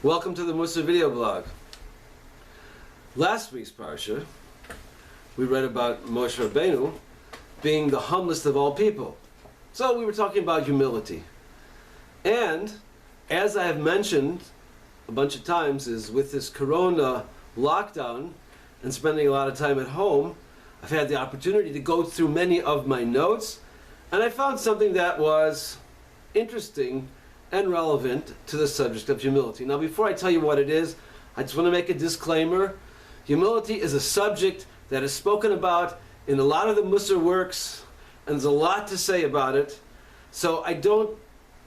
Welcome to the Mussar video blog. Last week's parsha, we read about Moshe Rabbeinu being the humblest of all people. So we were talking about humility. And as I have mentioned a bunch of times, is with this corona lockdown and spending a lot of time at home, I've had the opportunity to go through many of my notes, and I found something that was interesting and relevant to the subject of humility. Now, before I tell you what it is, I just want to make a disclaimer. Humility is a subject that is spoken about in a lot of the Mussar works, and there's a lot to say about it. So I don't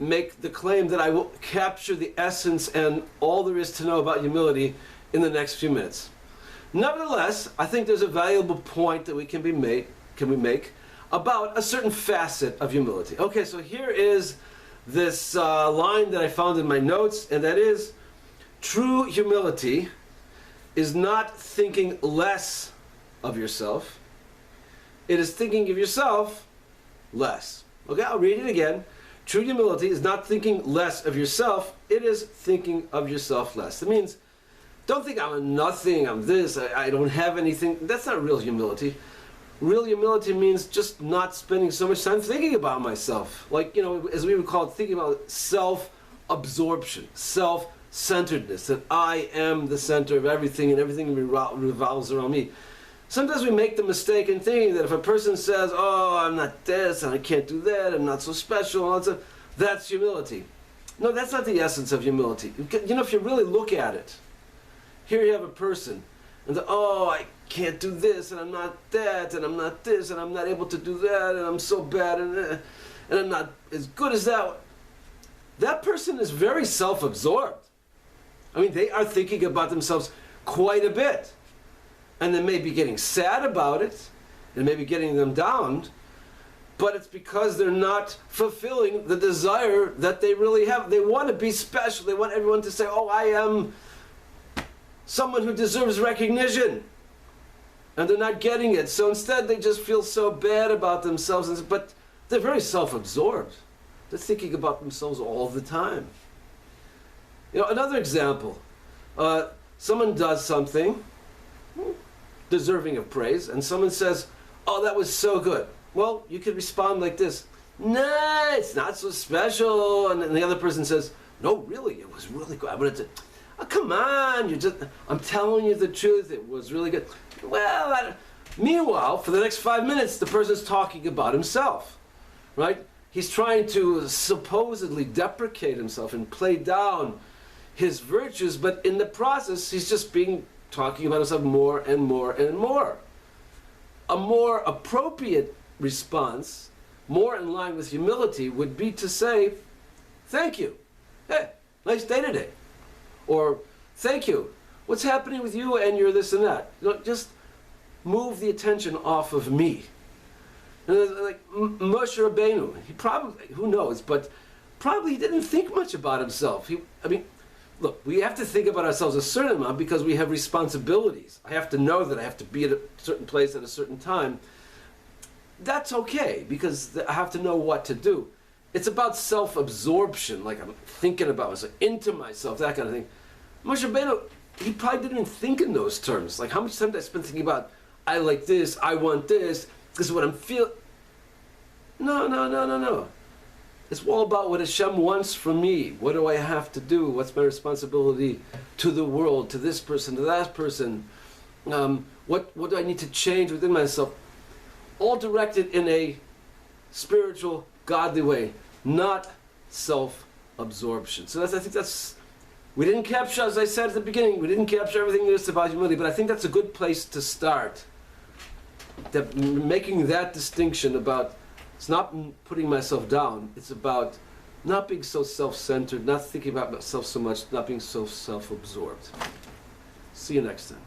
make the claim that I will capture the essence and all there is to know about humility in the next few minutes. Nevertheless, I think there's a valuable point that we can make about a certain facet of humility. Okay, so here is this line that I found in my notes, and that is, true humility is not thinking less of yourself. It is thinking of yourself less. Okay, I'll read it again. True humility is not thinking less of yourself. It is thinking of yourself less. It means, don't think I'm nothing, I'm this, I don't have anything. That's not real humility. Real humility means just not spending so much time thinking about myself. Like, as we would call it, thinking about self-absorption, self-centeredness, that I am the center of everything and everything revolves around me. Sometimes we make the mistake in thinking that if a person says, oh, I'm not this and I can't do that, I'm not so special, and that's humility. No, that's not the essence of humility. If you really look at it, here you have a person, and I can't do this, and I'm not that, and I'm not this, and I'm not able to do that, and I'm so bad, and I'm not as good as that. That person is very self-absorbed. I mean, they are thinking about themselves quite a bit. And they may be getting sad about it, and maybe getting them down, but it's because they're not fulfilling the desire that they really have. They want to be special. They want everyone to say, oh, I am someone who deserves recognition. And they're not getting it. So instead they just feel so bad about themselves. But they're very self-absorbed. They're thinking about themselves all the time. Another example. Someone does something deserving of praise, and someone says, oh, that was so good. Well, you could respond like this. Nah, it's not so special. And then the other person says, no, really, it was really good. I wanted to... Oh, come on, I'm telling you the truth, it was really good. Well, meanwhile, for the next 5 minutes, the person's talking about himself, right? He's trying to supposedly deprecate himself and play down his virtues, but in the process, he's just talking about himself more and more and more. A more appropriate response, more in line with humility, would be to say, thank you. Hey, nice day today. Or, thank you. What's happening with you and your this and that? Just move the attention off of me. And like Moshe Rabbeinu, he probably, who knows, but probably he didn't think much about himself. Look, we have to think about ourselves a certain amount because we have responsibilities. I have to know that I have to be at a certain place at a certain time. That's okay, because I have to know what to do. It's about self-absorption, like I'm thinking about myself, into myself, that kind of thing. Moshe Rabbeinu, he probably didn't even think in those terms. Like, how much time did I spend thinking about, I like this, I want this is what I'm feeling. No. It's all about what Hashem wants from me. What do I have to do? What's my responsibility to the world, to this person, to that person? What do I need to change within myself? All directed in a spiritual, godly way, not self-absorption. So I think we didn't capture, as I said at the beginning, we didn't capture everything there is about humility, but I think that's a good place to start. Making that distinction about, it's not putting myself down, it's about not being so self-centered, not thinking about myself so much, not being so self-absorbed. See you next time.